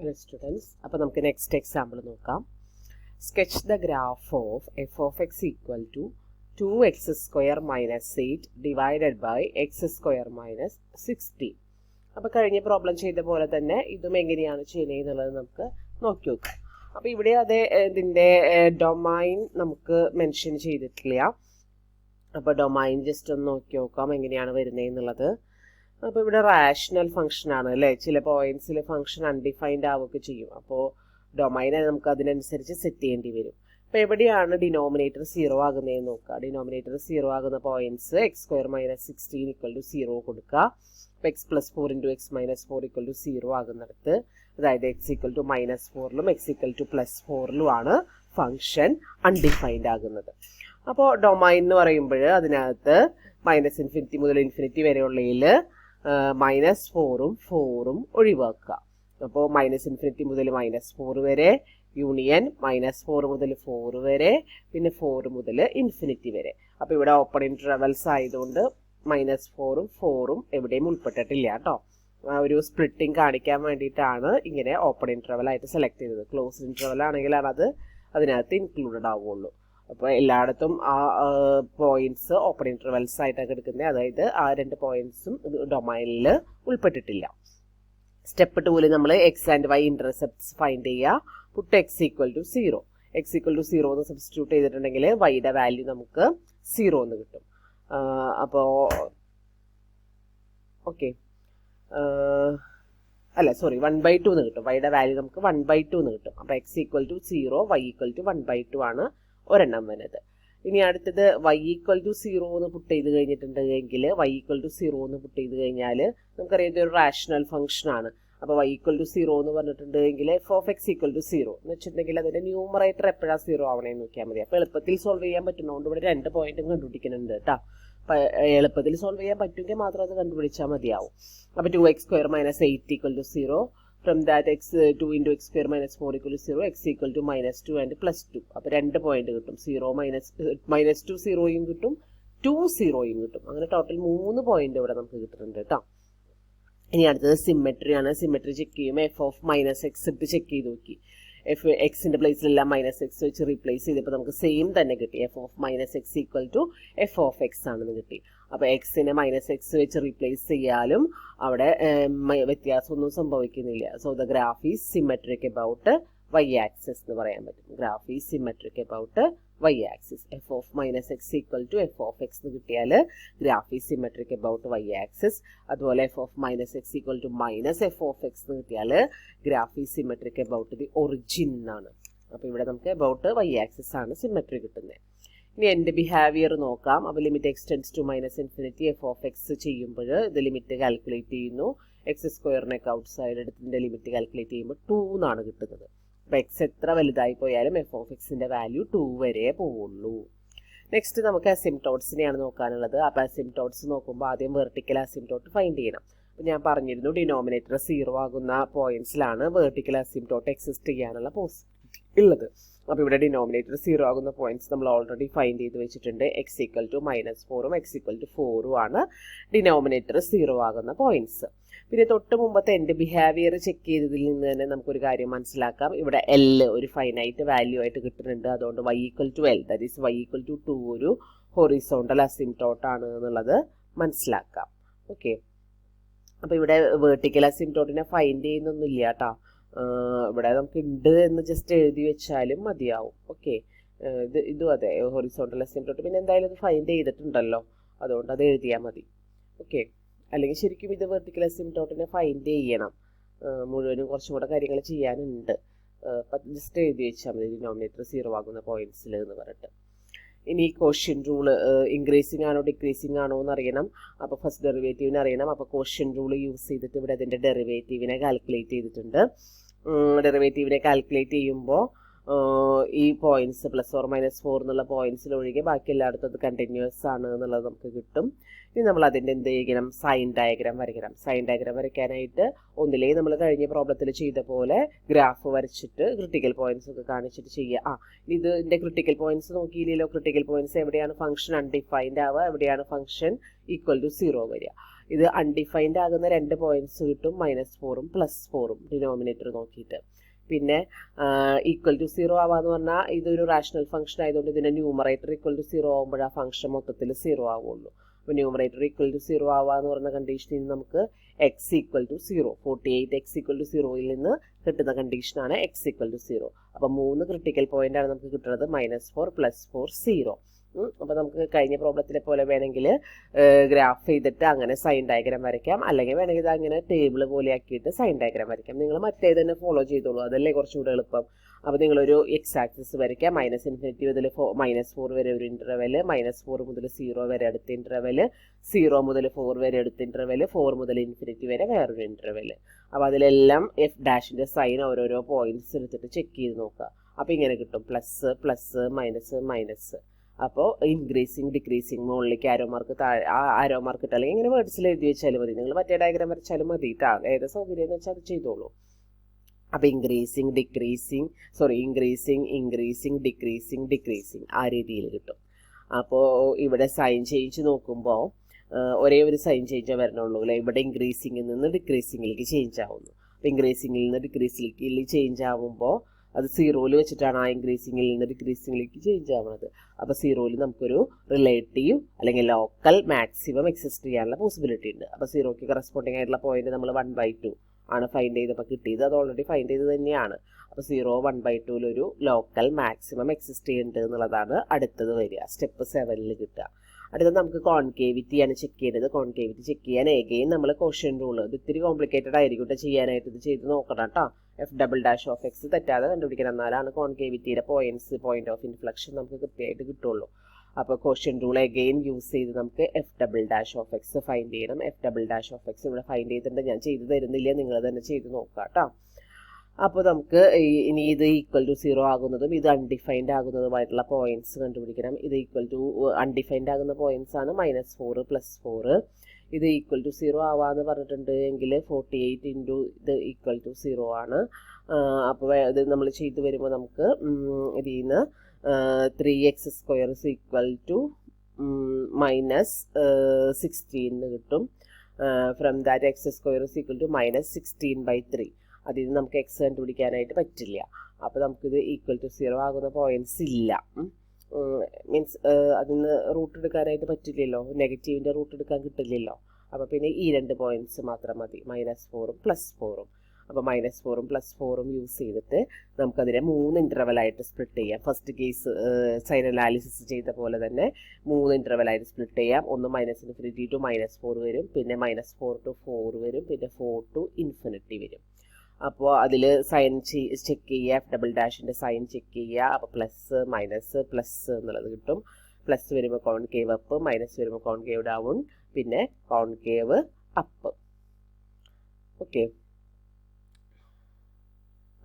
Hello students, അപ്പോൾ നമുക്ക് next example നോക്കാം. Sketch the graph of f of x equal to 2x square minus 8 divided by x square minus 16. അപ്പോൾ കഴിഞ്ഞ problem ചെയ്ത പോലെ തന്നെ ഇതും എങ്ങനെയാണ് ചെയ്യുന്നത് എന്നുള്ളത് നമുക്ക് നോക്കി നോക്കാം. അപ്പോൾ ഇവിടെ അതേ ഇതിൻ്റെ ഡൊമൈൻ നമുക്ക് മെൻഷൻ ചെയ്തിട്ടില്ല. അപ്പോൾ ഡൊമൈൻ ജസ്റ്റ് ഒന്ന് നോക്കി നോക്കാം എങ്ങനെയാണ് വരുന്നത് എന്നുള്ളത്. അപ്പോൾ ഇവിടെ റാഷണൽ ഫംഗ്ഷൻ ആണ് അല്ലേ, ചില പോയിന്റ്സിൽ ഫംഗ്ഷൻ അൺഡിഫൈൻഡ് ആവുകയൊക്കെ ചെയ്യും. അപ്പോൾ ഡൊമൈനെ നമുക്ക് അതിനനുസരിച്ച് സെറ്റ് ചെയ്യേണ്ടി വരും. അപ്പോൾ എവിടെയാണ് ഡിനോമിനേറ്റർ 0 ആകുന്നതെന്ന് നോക്കുക. ഡിനോമിനേറ്റർ 0 ആകുന്ന points x square minus 16 equal to 0 കൊടുക്കുക. അപ്പോൾ x plus 4 into x minus 4 equal to 0 ആകുന്നിടത്ത്, അതായത് എക്സ് ഈക്വൽ ടു മൈനസ് 4ലും എക്സ് ഈക്വൽ ടു പ്ലസ് 4ലുമാണ് ഫംഗ്ഷൻ അൺഡിഫൈൻഡ് ആകുന്നത്. അപ്പോൾ ഡൊമൈൻ എന്ന് പറയുമ്പോൾ അതിനകത്ത് -∞ മുതൽ ഇൻഫിനിറ്റി വരെയുള്ളതിൽ -4ഉം 4ഉം ഒഴിവാക്കുക. അപ്പോൾ -∞ മുതൽ -4 വരെ, യൂണിയൻ -4 മുതൽ 4 വരെ, പിന്നെ 4 മുതൽ ഇൻഫിനിറ്റി വരെ. അപ്പോൾ ഇവിടെ ഓപ്പൺ ഇൻറ്റർവൽസ് ആയതുകൊണ്ട് -4ഉം 4ഉം എവിടെയും ഉൾപ്പെട്ടിട്ടില്ല കേട്ടോ. ഒരു സ്പ്ലിറ്റിംഗ് കാണിക്കാൻ വേണ്ടിയിട്ടാണ് ഇങ്ങനെ ഓപ്പൺ ഇൻറ്റർവൽ ആയിട്ട് സെലക്ട് ചെയ്തത്. ക്ലോസ് ഇൻറ്റർവൽ ആണെങ്കിലാണ് അത് അതിനകത്ത് ഇൻക്ലൂഡഡ് ആവുകയുള്ളൂ. അപ്പോൾ എല്ലായിടത്തും ആ പോയിന്റ്സ് ഓപ്പൺ ഇൻറ്റർവൽസ് ആയിട്ടൊക്കെ എടുക്കുന്നത്, അതായത് ആ രണ്ട് പോയിന്റ്സും ഡൊമൈനിൽ ഉൾപ്പെട്ടിട്ടില്ല. സ്റ്റെപ്പ് 2ൽ നമ്മൾ x and y intercepts find ചെയ്യുക. Put x equal to 0. X equal to 0 എന്ന് സബ്സ്റ്റിറ്റ്യൂട്ട് ചെയ്തിട്ടുണ്ടെങ്കിൽ വൈയുടെ വാല്യൂ നമുക്ക് 0 എന്ന് കിട്ടും. അപ്പോൾ ഓക്കെ, അല്ല സോറി 1/2 എന്ന് കിട്ടും. വൈയുടെ വാല്യൂ നമുക്ക് 1/2 എന്ന് കിട്ടും. അപ്പോൾ x equal to 0, y equal to 1/2 ആണ് ഒരെണ്ണം വരുന്നത്. ഇനി അടുത്തത് വൈ ഈക്വൽ ടു 0 എന്ന് പുട്ട് ചെയ്ത് കഴിഞ്ഞിട്ടുണ്ടെങ്കിൽ, വൈ ഈക്വൽ ടു 0 എന്ന് പുട്ട് ചെയ്ത് കഴിഞ്ഞാൽ നമുക്കറിയാം ഇതൊരു റാഷണൽ ഫംഗ്ഷൻ ആണ്. അപ്പോൾ വൈ ഈക്വൽ ടു 0 എന്ന് പറഞ്ഞിട്ടുണ്ടെങ്കിൽ f of x equal to 0 എന്ന് വെച്ചിട്ടുണ്ടെങ്കിൽ അതിൻ്റെ ന്യൂമറേറ്റർ എപ്പോഴാണ് 0 ആവണേന്ന് നോക്കിയാൽ മതി. അപ്പോൾ എളുപ്പത്തിൽ സോൾവ് ചെയ്യാൻ പറ്റുന്നതുകൊണ്ട് ഇവിടെ 2 പോയിന്റും കണ്ടുപിടിക്കുന്നുണ്ട് കേട്ടോ. അപ്പോൾ എളുപ്പത്തിൽ സോൾവ് ചെയ്യാൻ പറ്റുമെങ്കിൽ മാത്രം അത് കണ്ടുപിടിച്ചാൽ മതിയാവും. അപ്പോൾ 2x square minus 8 equal to 0. From that x 2 into x square minus 4 equal to 0, x equal to -2 and +2. അപ്പോൾ 2 പോയിന്റ് കിട്ടും. 0 -2 0യും കിട്ടും, 2 0യും കിട്ടും. അങ്ങനെ ടോട്ടൽ 3 പോയിന്റ് ഇവിടെ നമുക്ക് കിട്ടുന്നുണ്ട് കേട്ടോ. ഇനി അടുത്തത് സിമെട്രി ആണ്. സിമെട്രി ചെക്ക് ചെയ്യുമ്പോൾ എഫ് ഓഫ് -x ഇട്ട് ചെക്ക് ചെയ്ത് നോക്കി. എക്സിന്റെ പ്ലേസിലെല്ലാം -x വെച്ച് റീപ്ലേസ് ചെയ്തപ്പോൾ നമുക്ക് സെയിം തന്നെ കിട്ടി. F of -x equal to f of x ആണെന്ന് കിട്ടി. അപ്പോൾ എക്സിനെ -x വെച്ച് റീപ്ലേസ് ചെയ്യാലും അവിടെ വ്യത്യാസമൊന്നും സംഭവിക്കുന്നില്ല. So the graph is symmetric about y axis എന്ന് പറയാൻ പറ്റും. Graph is symmetric about y axis. F of -x equal to f of x എന്ന് കിട്ടിയാൽ graph is symmetric about y axis. അതുപോലെ f of -x equal to f of x എന്ന് കിട്ടിയാൽ graph is symmetric about the origin ആണ്. അപ്പോൾ ഇവിടെ നമുക്ക് about y axis ആണ് സിമെട്രി കിട്ടുന്നത്. ഇനി എൻ്റെ ബിഹേവിയർ നോക്കാം. അപ്പോൾ limit x tends to -∞ f of x ചെയ്യുമ്പോൾ ഇത് ലിമിറ്റ് കാൽക്കുലേറ്റ് ചെയ്യുന്നു. എക്സ് സ്ക്വയറിനൊക്കെ ഔട്ട് സൈഡ് എടുത്തിൻ്റെ ലിമിറ്റ് കാൽക്കുലേറ്റ് ചെയ്യുമ്പോൾ 2 എന്നാണ് കിട്ടുന്നത്. അപ്പോൾ എക്സ് എത്ര വലുതായി പോയാലും എഫ് ഓഫ് എക്സിൻ്റെ വാല്യൂ 2 വരെ പോവുള്ളൂ. നെക്സ്റ്റ് നമുക്ക് അസിംപ്റ്റോട്ട്സിനെയാണ് നോക്കാനുള്ളത്. അപ്പോൾ അസിംപ്റ്റോട്ട്സ് നോക്കുമ്പോൾ ആദ്യം വെർട്ടിക്കൽ അസിംപ്റ്റോട്ട് ഫൈൻഡ് ചെയ്യണം. അപ്പോൾ ഞാൻ പറഞ്ഞിരുന്നു ഡിനോമിനേറ്റർ 0 ആകുന്ന പോയിന്റ്സിലാണ് വെർട്ടിക്കൽ അസിംപ്റ്റോട്ട് എക്സിസ്റ്റ് ചെയ്യാനുള്ള പോസിബിലിറ്റി ഉള്ളത്. അപ്പോൾ ഇവിടെ ഡിനോമിനേറ്റർ 0 ആകുന്ന പോയിന്റ്സ് നമ്മൾ ഓൾറെഡി ഫൈൻഡ് ചെയ്ത് വെച്ചിട്ടുണ്ട്. എക്സ് ഈക്വൽ ടു -4ഉം എക്സ് ഈക്വൽ ടു 4ഉം ആണ് ഡിനോമിനേറ്റർ 0 ആകുന്ന പോയിന്റ്സ്. പിന്നെ തൊട്ട് മുമ്പത്തെ എൻ്റെ ബിഹേവിയർ ചെക്ക് ചെയ്തതിൽ നിന്ന് തന്നെ നമുക്കൊരു കാര്യം മനസ്സിലാക്കാം. ഇവിടെ L ഒരു ഫൈനൈറ്റ് വാല്യൂ ആയിട്ട് കിട്ടുന്നുണ്ട്. അതുകൊണ്ട് y equal to L, that is y equal to 2 ഒരു ഹൊറിസോണ്ടൽ അസിംപ്റ്റോട്ട് ആണ് എന്നുള്ളത് മനസ്സിലാക്കാം. ഓക്കെ, അപ്പോൾ ഇവിടെ വെർട്ടിക്കൽ അസിംപ്റ്റോട്ടിനെ ഫൈൻഡ് ചെയ്യുന്നൊന്നുമില്ല കേട്ടോ. ഇവിടെ നമുക്ക് ഉണ്ട് എന്ന് ജസ്റ്റ് എഴുതി വെച്ചാലും മതിയാവും. ഓക്കെ, ഇതും അതെ ഹൊറിസോണ്ടൽ അസിംപ്റ്റോട്ട്. പിന്നെ എന്തായാലും ഇത് ഫൈൻഡ് ചെയ്തിട്ടുണ്ടല്ലോ, അതുകൊണ്ട് അത് എഴുതിയാൽ മതി. ഓക്കെ, അല്ലെങ്കിൽ ശരിക്കും ഇത് വെർട്ടിക്കൽ അസിംപ്റ്റോട്ടിനെ ഫൈൻഡ് ചെയ്യണം. മുഴുവനും കുറച്ചും കൂടെ കാര്യങ്ങൾ ചെയ്യാനുണ്ട്. ജസ്റ്റ് എഴുതി വെച്ചാൽ മതി ഡിനോമിനേറ്റർ 0 ആകുന്ന പോയിന്റ്സിൽ എന്ന് പറഞ്ഞിട്ട്. ഇനി കോഷ്യന്റ് റൂള് ഇൻക്രീസിങ് ആണോ ഡിക്രീസിങ് ആണോ എന്ന് അറിയണം. അപ്പോൾ ഫസ്റ്റ് ഡെറിവേറ്റീവിനെ അറിയണം. അപ്പോൾ കോഷ്യന്റ് റൂൾ യൂസ് ചെയ്തിട്ട് ഇവിടെ അതിൻ്റെ ഡെറിവേറ്റീവിനെ കാൽക്കുലേറ്റ് ചെയ്തിട്ടുണ്ട്. ഡെറിവേറ്റീവിനെ കാൽക്കുലേറ്റ് ചെയ്യുമ്പോൾ ഈ പോയിന്റ്സ് +or-4 എന്നുള്ള പോയിന്റ്സിലൊഴികെ ബാക്കി എല്ലായിടത്തും അത് കണ്ടിന്യൂസ് ആണ് എന്നുള്ളത് നമുക്ക് കിട്ടും. ഇനി നമ്മൾ അതിൻ്റെ എന്ത് ചെയ്യണം, സൈൻ ഡയഗ്രാം വരയ്ക്കണം. സൈൻ ഡയഗ്രാം വരയ്ക്കാനായിട്ട് ഒന്നിലേ നമ്മൾ കഴിഞ്ഞ പ്രോബ്ലത്തിൽ ചെയ്ത പോലെ ഗ്രാഫ് വരച്ചിട്ട് ക്രിട്ടിക്കൽ പോയിന്റ്സ് ഒക്കെ കാണിച്ചിട്ട് ചെയ്യുക. ഇതിൻ്റെ ക്രിട്ടിക്കൽ പോയിന്റ്സ് നോക്കിയില്ലല്ലോ. ക്രിട്ടിക്കൽ പോയിന്റ്സ് എവിടെയാണ് ഫംഗ്ഷൻ അൺഡിഫൈൻഡ് ആവുക, എവിടെയാണ് ഫംഗ്ഷൻ ഈക്വൽ ടു 0 വരിക. ഇത് അൺഡിഫൈൻഡ് ആകുന്ന 2 പോയിന്റ്സ് കിട്ടും, -4ഉം +4ഉം ഡിനോമിനേറ്റർ നോക്കിയിട്ട്. പിന്നെ ഈക്വൽ ടു 0 ആവാന്ന് പറഞ്ഞാൽ ഇതൊരു റാഷണൽ ഫംഗ്ഷൻ ആയതുകൊണ്ട് ഇതിൻ്റെ ന്യൂമറേറ്റർ ഈക്വൽ ടു 0 ആകുമ്പോൾ ആ ഫംഗ്ഷൻ മൊത്തത്തിൽ 0 ആവുള്ളൂ. അപ്പോൾ ന്യൂമറേറ്റർ ഈക്വൽ ടു 0 ആവാന്ന് പറഞ്ഞ കണ്ടീഷനിൽ നമുക്ക് x equal to 0, 48 x equal to 0യിൽ നിന്ന് കിട്ടുന്ന കണ്ടീഷനാണ് x ഈക്വൽ ടു 0. അപ്പോൾ 3 ക്രിട്ടിക്കൽ പോയിന്റാണ് നമുക്ക് കിട്ടുന്നത്, -4 +4 0. അപ്പോൾ നമുക്ക് കഴിഞ്ഞ പ്രോബ്ലത്തിലെ പോലെ വേണമെങ്കിൽ ഗ്രാഫ് ചെയ്തിട്ട് അങ്ങനെ സൈൻ ഡയഗ്രാം വരയ്ക്കാം, അല്ലെങ്കിൽ വേണമെങ്കിൽ ഇത് അങ്ങനെ ടേബിൾ പോലെ ആക്കിയിട്ട് സൈൻ ഡയഗ്രാം വരയ്ക്കാം. നിങ്ങൾ മറ്റേത് തന്നെ ഫോളോ ചെയ്തോളൂ, അതല്ലേ കുറച്ചുകൂടെ എളുപ്പം. അപ്പോൾ നിങ്ങളൊരു എക്സ് ആക്സിസ് വരയ്ക്കാം, -∞ മുതൽ -4 വരെ ഒരു ഇൻ്റർവെൽ, -4 മുതൽ 0 വരെ അടുത്ത ഇൻ്റർവെൽ, 0 മുതൽ 4 വരെ അടുത്ത ഇൻ്റർവെൽ, 4 മുതൽ ∞ വരെ വേറൊരു ഇൻ്റർവെൽ. അപ്പോൾ അതിലെല്ലാം f' സൈൻ ഓരോരോ പോയിന്റ്സ് എടുത്തിട്ട് ചെക്ക് ചെയ്ത് നോക്കുക. അപ്പോൾ ഇങ്ങനെ കിട്ടും, പ്ലസ് പ്ലസ് മൈനസ് മൈനസ്. അപ്പോൾ ഇൻക്രീസിങ് ഡിക്രീസിങ് മുകളിലേക്ക് ആരോ മാർക്ക് ഇട്ട് അല്ലെങ്കിൽ ഇങ്ങനെ വേർഡ്സിൽ എഴുതി വെച്ചാലും മതി. നിങ്ങൾ മറ്റേ ഡയഗ്രാം വരച്ചാലും മതി കേട്ടോ, ഏത് സൗകര്യം എന്ന് വെച്ചാൽ അത് ചെയ്തോളൂ. അപ്പോൾ ഇൻക്രീസിങ് ഡിക്രീസിങ് ആ രീതിയിൽ കിട്ടും. അപ്പോൾ ഇവിടെ സൈൻ ചേഞ്ച് നോക്കുമ്പോൾ ഒരേ ഒരു സൈൻ ചേഞ്ചേ വരണുള്ളൂ അല്ലേ. ഇവിടെ ഇൻക്രീസിങ്ങിൽ നിന്ന് ഡിക്രീസിങ്ങിലേക്ക് ചേഞ്ച് ആവുന്നു. അപ്പോൾ ഇൻക്രീസിങ്ങിൽ നിന്ന് ഡിക്രീസിലേക്ക് ചേഞ്ച് ആവുമ്പോൾ അത് 0യിൽ വെച്ചിട്ടാണ് ആ ഇൻക്രീസിങ്ങിൽ നിന്ന് ഡിക്രീസിങ്ങിലേക്ക് ചേഞ്ച് ആവുന്നത്. അപ്പോൾ 0യിൽ നമുക്കൊരു റിലേറ്റീവ് അല്ലെങ്കിൽ ലോക്കൽ മാക്സിമം എക്സിസ്റ്റ് ചെയ്യാനുള്ള പോസിബിലിറ്റി ഉണ്ട്. അപ്പോൾ 0ക്ക് കറസ്പോണ്ടിങ് ആയിട്ടുള്ള പോയിന്റ് നമ്മൾ 1/2 ആണ് ഫൈൻഡ് ചെയ്തപ്പോൾ കിട്ടിയത്. അത് ഓൾറെഡി ഫൈൻഡ് ചെയ്ത് തന്നെയാണ്. അപ്പോൾ 0 1/2 ലോക്കൽ മാക്സിമം എക്സിസ്റ്റ് ചെയ്യുന്നുണ്ട് എന്നുള്ളതാണ് അടുത്തത് വരിക, സ്റ്റെപ്പ് 7ൽ കിട്ടുക. അടുത്തത് നമുക്ക് കോൺകേവിറ്റിയാണ് ചെക്ക് ചെയ്യേണ്ടത്. കോൺകേവിറ്റി ചെക്ക് ചെയ്യാൻ എഗെയിൻ നമ്മൾ കോഷ്യന്റ് റൂൾ, ഇത് ഇത്തിരി കോംപ്ലിക്കേറ്റഡ് ആയിരിക്കും ചെയ്യാനായിട്ട്, ഇത് ചെയ്ത് നോക്കണം കേട്ടോ. f'(x) തെറ്റാതെ കണ്ടുപിടിക്കണം, എന്നാലാണ് കോൺകേവിറ്റിയുടെ പോയിന്റ് ഓഫ് ഇൻഫ്ലക്ഷൻ നമുക്ക് കൃത്യമായിട്ട് കിട്ടുള്ളൂ. അപ്പോൾ കോഷ്യന്റ് റൂൾ എഗെയിൻ യൂസ് ചെയ്ത് നമുക്ക് f'(x) ഫൈൻഡ് ചെയ്യണം. f'(x) ഇവിടെ ഫൈൻഡ് ചെയ്തിട്ടുണ്ട്, ഞാൻ ചെയ്ത് തരുന്നില്ല, നിങ്ങൾ തന്നെ ചെയ്ത് നോക്കാം കേട്ടോ. അപ്പോൾ നമുക്ക് ഇനി ഇത് ഈക്വൽ ടു 0 ആകുന്നതും ഇത് അൺഡിഫൈൻഡ് ആകുന്നതുമായിട്ടുള്ള പോയിന്റ്സ് കണ്ടുപിടിക്കണം. ഇത് ഈക്വൽ ടു അൺഡിഫൈൻഡ് ആകുന്ന പോയിന്റ്സ് ആണ് -4 +4. ഇത് ഈക്വൽ ടു 0 ആവാന്ന് പറഞ്ഞിട്ടുണ്ട് എങ്കിൽ 48 ഇൻറ്റു ഇത് ഈക്വൽ ടു 0 ആണ്. അപ്പോൾ ഇത് നമ്മൾ ചെയ്ത് വരുമ്പോൾ നമുക്ക് ഇതിൽ നിന്ന് 3x² ഈക്വൽ ടു -16 കിട്ടും. From that x² equal to -16/3. അതിൽ നിന്ന് നമുക്ക് എക്സ് കണ്ടുപിടിക്കാനായിട്ട് പറ്റില്ല. അപ്പോൾ നമുക്കിത് ഈക്വൽ ടു 0 ആകുന്ന പോയിന്റ്സ് ഇല്ല. മീൻസ് അതിൽ നിന്ന് റൂട്ട് എടുക്കാനായിട്ട് പറ്റില്ലല്ലോ, നെഗറ്റീവിൻ്റെ റൂട്ട് എടുക്കാൻ കിട്ടില്ലല്ലോ. അപ്പോൾ പിന്നെ ഈ 2 പോയിന്റ്സ് മാത്രം മതി, -4ഉം +4ഉം. അപ്പോൾ -4ഉം +4ഉം യൂസ് ചെയ്തിട്ട് നമുക്കതിനെ 3 ഇൻ്റർവെലായിട്ട് സ്പ്ലിറ്റ് ചെയ്യാം. ഫസ്റ്റ് കേസ് സൈൻ അനാലിസിസ് ചെയ്ത പോലെ തന്നെ 3 ഇൻ്റർവെലായിട്ട് സ്പ്ലിറ്റ് ചെയ്യാം. ഒന്ന് -∞ to -4 വരും, പിന്നെ -4 to 4 വരും, പിന്നെ 4 to ∞ വരും. അപ്പോൾ അതിൽ സൈൻ ചെക്ക് ചെയ്യുക, f'' സൈൻ ചെക്ക് ചെയ്യുക. അപ്പോൾ പ്ലസ് മൈനസ് പ്ലസ് എന്നുള്ളത് കിട്ടും. പ്ലസ് വരുമ്പോൾ കോൺകേവ് അപ്പ്, മൈനസ് വരുമ്പോൾ കോൺകേവ് ഡൗൺ, പിന്നെ കോൺകേവ് അപ്പ്. ഓക്കെ,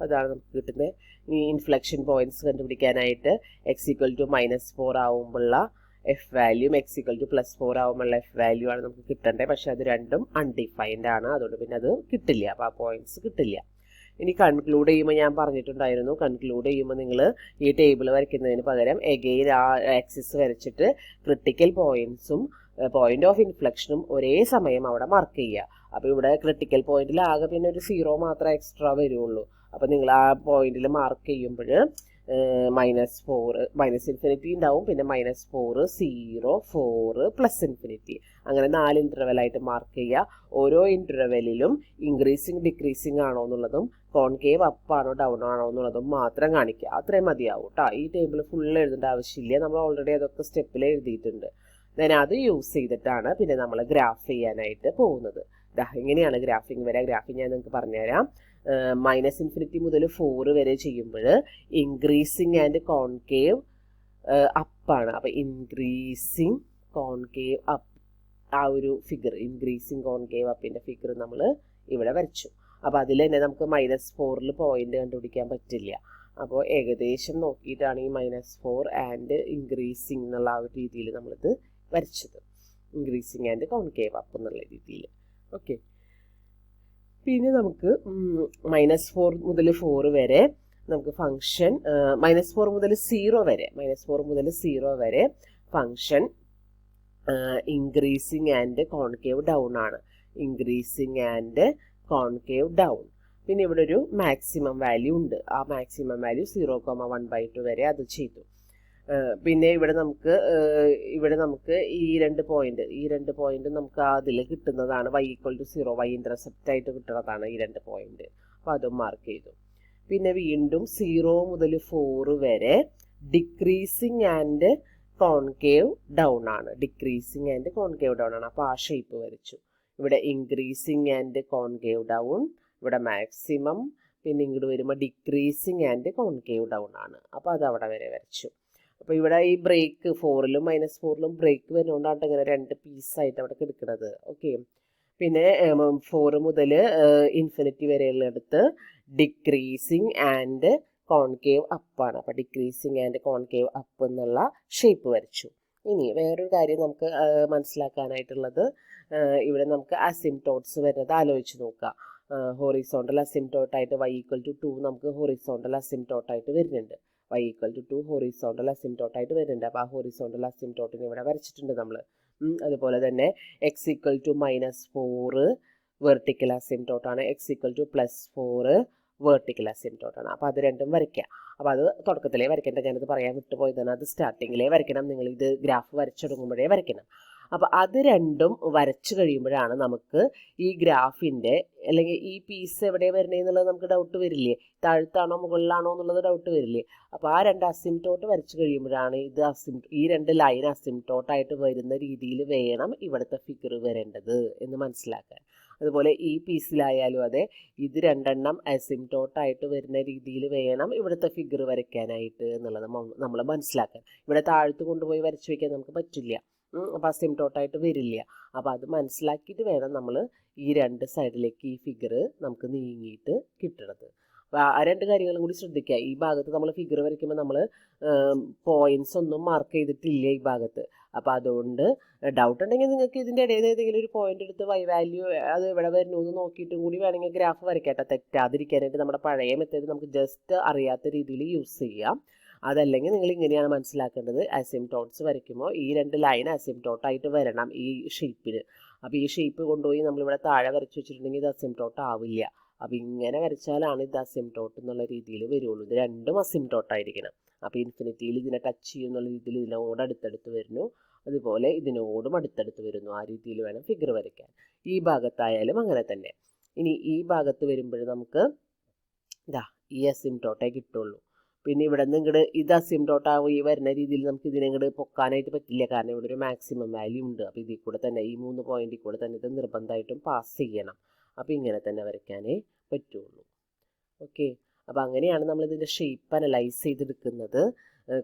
അതാണ് നമുക്ക് കിട്ടുന്നത്. ഈ ഇൻഫ്ലക്ഷൻ പോയിന്റ്സ് കണ്ടുപിടിക്കാനായിട്ട് x ഈക്വൽ ടു -4 ആവുമ്പോഴുള്ള എഫ് വാല്യൂം x ഈക്വൽ ടു +4 ആവുമ്പോഴുള്ള എഫ് വാല്യൂ ആണ് നമുക്ക് കിട്ടേണ്ടത്. പക്ഷെ അത് രണ്ടും അൺഡിഫൈൻഡ് ആണ്, അതുകൊണ്ട് പിന്നെ അത് കിട്ടില്ല, അപ്പോൾ ആ പോയിന്റ്സ് കിട്ടില്ല. ഇനി കൺക്ലൂഡ് ചെയ്യുമ്പോൾ ഞാൻ പറഞ്ഞിട്ടുണ്ടായിരുന്നു, കൺക്ലൂഡ് ചെയ്യുമ്പോൾ നിങ്ങൾ ഈ ടേബിൾ വരയ്ക്കുന്നതിന് പകരം എഗെയിൻ ആ ആക്സിസ് വരച്ചിട്ട് ക്രിട്ടിക്കൽ പോയിന്റ്സും പോയിന്റ് ഓഫ് ഇൻഫ്ലക്ഷനും ഒരേ സമയം അവിടെ മാർക്ക് ചെയ്യുക. അപ്പോൾ ഇവിടെ ക്രിട്ടിക്കൽ പോയിന്റിൽ ആകെ പിന്നെ ഒരു 0 മാത്രമേ എക്സ്ട്രാ വരുള്ളൂ. അപ്പോൾ നിങ്ങൾ ആ പോയിന്റിൽ മാർക്ക് ചെയ്യുമ്പോൾ -∞ ഉണ്ടാവും, പിന്നെ -4 0 4 +∞, അങ്ങനെ 4 ഇൻ്റർവെലായിട്ട് മാർക്ക് ചെയ്യുക. ഓരോ ഇൻ്റർവെല്ലിലും ഇൻക്രീസിങ് ഡിക്രീസിങ് ആണോ എന്നുള്ളതും കോൺകേവ് അപ്പ് ആണോ ഡൗൺ ആണോ എന്നുള്ളതും മാത്രം കാണിക്കുക. അത്രയും മതിയാവും കേട്ടോ. ഈ ടേബിൾ ഫുൾ എഴുതേണ്ട ആവശ്യമില്ല, നമ്മൾ ഓൾറെഡി അതൊക്കെ സ്റ്റെപ്പിൽ എഴുതിയിട്ടുണ്ട്. ദെൻ അത് യൂസ് ചെയ്തിട്ടാണ് പിന്നെ നമ്മൾ ഗ്രാഫ് ചെയ്യാനായിട്ട് പോകുന്നത്. എങ്ങനെയാണ് ഗ്രാഫിങ് വരിക? ഗ്രാഫിങ് ഞാൻ നിങ്ങൾക്ക് പറഞ്ഞുതരാം. -∞ മുതൽ 4 വരെ ചെയ്യുമ്പോൾ ഇൻക്രീസിങ് ആൻഡ് കോൺകേവ് അപ്പാണ്. അപ്പോൾ ഇൻക്രീസിങ് കോൺകേവ് അപ്പ്, ആ ഒരു ഫിഗർ ഇൻക്രീസിങ് കോൺകേവ് അപ്പിൻ്റെ ഫിഗർ നമ്മൾ ഇവിടെ വരച്ചു. അപ്പോൾ അതിൽ തന്നെ നമുക്ക് -4ൽ പോയിന്റ് കണ്ടുപിടിക്കാൻ പറ്റില്ല. അപ്പോൾ ഏകദേശം നോക്കിയിട്ടാണ് ഈ -4 ആൻഡ് ഇൻക്രീസിങ് എന്നുള്ള ആ ഒരു രീതിയിൽ നമ്മളിത് വരച്ചത്, ഇൻക്രീസിങ് ആൻഡ് കോൺകേവ് അപ്പ് എന്നുള്ള രീതിയിൽ. ഓക്കെ, പിന്നെ നമുക്ക് -4 മുതൽ 4 വരെ നമുക്ക് ഫംഗ്ഷൻ, -4 മുതൽ 0 വരെ function increasing and concave down ആണ്. Increasing and concave down. പിന്നെ ഇവിടെ ഒരു മാക്സിമം വാല്യൂ ഉണ്ട്. ആ മാക്സിമം വാല്യൂ 0,1/2 വരെ അത് ചെയ്തു. പിന്നെ ഇവിടെ നമുക്ക് ഈ രണ്ട് പോയിന്റ് നമുക്ക് അതിൽ കിട്ടുന്നതാണ്. y=0, y ഇന്റർസെപ്റ്റ് ആയിട്ട് കിട്ടുന്നതാണ് ഈ 2 പോയിന്റ്. അപ്പോൾ അതും മാർക്ക് ചെയ്തു. പിന്നെ വീണ്ടും 0 മുതൽ 4 വരെ ഡിക്രീസിങ് ആൻഡ് കോൺകേവ് ഡൗൺ ആണ്. ഡിക്രീസിങ് ആൻഡ് കോൺകേവ് ഡൗൺ ആണ്. അപ്പോൾ ആ ഷേപ്പ് വരച്ചു. ഇവിടെ ഇൻക്രീസിങ് ആൻഡ് കോൺകേവ് ഡൗൺ, ഇവിടെ മാക്സിമം, പിന്നെ ഇങ്ങോട്ട് വരുമ്പോൾ ഡിക്രീസിങ് ആൻഡ് കോൺകേവ് ഡൗൺ ആണ്. അപ്പോൾ അത് അവിടെ വരെ വരച്ചു. അപ്പോൾ ഇവിടെ ഈ ബ്രേക്ക് 4ലും -4ലും ബ്രേക്ക് വരുന്നതുകൊണ്ടാണ് ഇങ്ങനെ 2 പീസായിട്ട് അവിടെ കിടക്കുന്നത്. ഓക്കെ. പിന്നെ 4 മുതൽ ഇൻഫിനിറ്റി വരെയുള്ളിടത്ത് ഡിക്രീസിങ് ആൻഡ് കോൺകേവ് അപ്പ് ആണ്. അപ്പോൾ ഡിക്രീസിങ് ആൻഡ് കോൺകേവ് അപ്പ് എന്നുള്ള ഷേപ്പ് വരച്ചു. ഇനി വേറൊരു കാര്യം നമുക്ക് മനസ്സിലാക്കാനായിട്ടുള്ളത്, ഇവിടെ നമുക്ക് അസിംപ്റ്റോട്ട്സ് വരുന്നത് ആലോചിച്ച് നോക്കാം. ഹോറിസോണ്ടൽ അസിംപ്റ്റോട്ടായിട്ട് y=2 നമുക്ക് ഹോറിസോണ്ടൽ അസിംപ്റ്റോട്ടായിട്ട് വരുന്നുണ്ട്. y=2 ഹോറിസോണ്ടൽ അസിംപ്റ്റോട്ടായിട്ട് വരുന്നുണ്ട്. അപ്പോൾ ആ ഹോറിസോണ്ടൽ അസിംപ്റ്റോട്ടിന് ഇവിടെ വരച്ചിട്ടുണ്ട് നമ്മൾ. അതുപോലെ തന്നെ x=-4 വെർട്ടിക്കൽ അസിംപ്റ്റോട്ടാണ്, x=+4 വെർട്ടിക്കൽ അസിംപ്റ്റോട്ടാണ്. അപ്പോൾ അത് രണ്ടും വരയ്ക്കുക. അപ്പോൾ അത് തുടക്കത്തിലേ വരയ്ക്കേണ്ട, ഞാനത് പറയാൻ വിട്ടുപോയതാണ്. അത് സ്റ്റാർട്ടിങ്ങിലേ വരയ്ക്കണം. നിങ്ങളിത് ഗ്രാഫ് വരച്ചെടുക്കുമ്പോഴേ വരയ്ക്കണം. അപ്പോൾ അത് രണ്ടും വരച്ചു കഴിയുമ്പോഴാണ് നമുക്ക് ഈ ഗ്രാഫിൻ്റെ അല്ലെങ്കിൽ ഈ പീസ് എവിടെ വരണേന്നുള്ളത് നമുക്ക് ഡൗട്ട് വരില്ലേ? താഴത്താണോ മുകളിലാണോ എന്നുള്ളത് ഡൗട്ട് വരില്ലേ? അപ്പോൾ ആ 2 അസിംപ്റ്റോട്ട് വരച്ചു കഴിയുമ്പോഴാണ് ഈ 2 ലൈൻ അസിംപ്റ്റോട്ടായിട്ട് വരുന്ന രീതിയിൽ വേണം ഇവിടുത്തെ ഫിഗർ വരേണ്ടത് എന്ന് മനസ്സിലാക്കാൻ. അതുപോലെ ഈ പീസിലായാലും അതെ, ഇത് 2 എണ്ണം അസിംപ്റ്റോട്ടായിട്ട് വരുന്ന രീതിയിൽ വേണം ഇവിടുത്തെ ഫിഗർ വരയ്ക്കാനായിട്ട് എന്നുള്ളത് നമ്മൾ മനസ്സിലാക്കാൻ. ഇവിടെ താഴത്ത് കൊണ്ടുപോയി വരച്ചു വയ്ക്കാൻ നമുക്ക് പറ്റില്ല. അപ്പോൾ അസിംപ്റ്റോട്ടായിട്ട് വരില്ല. അപ്പോൾ അത് മനസ്സിലാക്കിയിട്ട് വേണം നമ്മൾ ഈ 2 സൈഡിലേക്ക് ഈ ഫിഗർ നമുക്ക് നീങ്ങിയിട്ട് കിട്ടണത്. അപ്പോൾ ആ 2 കാര്യങ്ങളും കൂടി ശ്രദ്ധിക്കുക. ഈ ഭാഗത്ത് നമ്മൾ ഫിഗർ വരയ്ക്കുമ്പോൾ നമ്മൾ പോയിന്റ്സ് ഒന്നും മാർക്ക് ചെയ്തിട്ടില്ല ഈ ഭാഗത്ത്. അപ്പോൾ അതുകൊണ്ട് ഡൗട്ട് ഉണ്ടെങ്കിൽ നിങ്ങൾക്ക് ഇതിൻ്റെ ഇടയിൽ ഏതെങ്കിലും ഒരു പോയിന്റ് എടുത്ത് വാല്യൂ അത് എവിടെ വരുന്നു എന്ന് നോക്കിയിട്ടും കൂടി വേണമെങ്കിൽ ഗ്രാഫ് വരയ്ക്കട്ടെ. തെറ്റാതിരിക്കാനായിട്ട് നമ്മുടെ പഴയ മെത്തേഡ് നമുക്ക് ജസ്റ്റ് അറിയാത്ത രീതിയിൽ യൂസ് ചെയ്യാം. അതല്ലെങ്കിൽ നിങ്ങൾ ഇങ്ങനെയാണ് മനസ്സിലാക്കേണ്ടത്. അസിംപ്റ്റോട്ട്സ് വരയ്ക്കുമ്പോൾ ഈ 2 ലൈൻ അസിംപ്റ്റോട്ടായിട്ട് വരണം ഈ ഷേപ്പിന്. അപ്പോൾ ഈ ഷേപ്പ് കൊണ്ടുപോയി നമ്മളിവിടെ താഴെ വരച്ച് വെച്ചിട്ടുണ്ടെങ്കിൽ ഇത് അസിംപ്റ്റോട്ട് ആവില്ല. അപ്പോൾ ഇങ്ങനെ വരച്ചാലാണ് ഇത് അസിംപ്റ്റോട്ട് എന്നുള്ള രീതിയിൽ വരുള്ളൂ. ഇത് രണ്ടും അസിംപ്റ്റോട്ടായിരിക്കണം. അപ്പോൾ ഇൻഫിനിറ്റിയിൽ ഇതിനെ ടച്ച് ചെയ്യുന്നുള്ള രീതിയിൽ ഇതിനോട് അടുത്തടുത്ത് വരുന്നു, അതുപോലെ ഇതിനോടും അടുത്തടുത്ത് വരുന്നു. ആ രീതിയിൽ വേണം ഫിഗർ വരയ്ക്കാൻ. ഈ ഭാഗത്തായാലും അങ്ങനെ തന്നെ. ഇനി ഈ ഭാഗത്ത് വരുമ്പോൾ നമുക്ക് ഈ അസിംപ്റ്റോട്ടേ കിട്ടുള്ളൂ. പിന്നെ ഇവിടെ നിന്ന് ഇങ്ങോട്ട് ഇത് അസിംപ്റ്റോട്ടാവും ഈ വരുന്ന രീതിയിൽ നമുക്ക് ഇതിനെ ഇങ്ങോട്ട് പൊക്കാനായിട്ട് പറ്റില്ല. കാരണം ഇവിടെ ഒരു മാക്സിമം വാല്യൂ ഉണ്ട്. അപ്പോൾ ഇതിൽ കൂടെ തന്നെ ഈ 3 പോയിന്റിൽ കൂടെ തന്നെ ഇത് നിർബന്ധമായിട്ടും പാസ് ചെയ്യണം. അപ്പോൾ ഇങ്ങനെ തന്നെ വരയ്ക്കാനേ പറ്റുള്ളൂ. ഓക്കെ. അപ്പോൾ അങ്ങനെയാണ് നമ്മളിതിൻ്റെ ഷേപ്പ് അനലൈസ് ചെയ്തെടുക്കുന്നത്.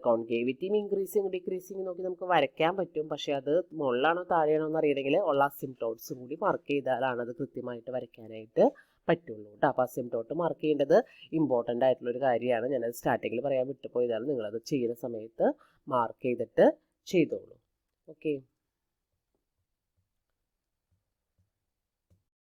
കോൺകേവിറ്റിയും ഇൻക്രീസിങ് ഡിക്രീസിങ് നോക്കി നമുക്ക് വരയ്ക്കാൻ പറ്റും. പക്ഷേ അത് മുകളിലാണോ താഴെയാണോ എന്ന് അറിയണമെങ്കിൽ ഉള്ള അസിംപ്റ്റോട്ട്സും കൂടി മാർക്ക് ചെയ്താലാണ് അത് കൃത്യമായിട്ട് വരയ്ക്കാനായിട്ട് പറ്റുള്ളൂ കേട്ടോ. അപ്പോൾ അസിംപ്റ്റോട്ട് മാർക്ക് ചെയ്യേണ്ടത് ഇമ്പോർട്ടൻ്റ് ആയിട്ടുള്ളൊരു കാര്യമാണ്. ഞാനത് സ്റ്റാർട്ടിങ്ങിൽ പറയാൻ വിട്ടുപോയതാണ്. നിങ്ങളത് ചെയ്യുന്ന സമയത്ത് മാർക്ക് ചെയ്തിട്ട് ചെയ്തോളൂ. ഓക്കെ.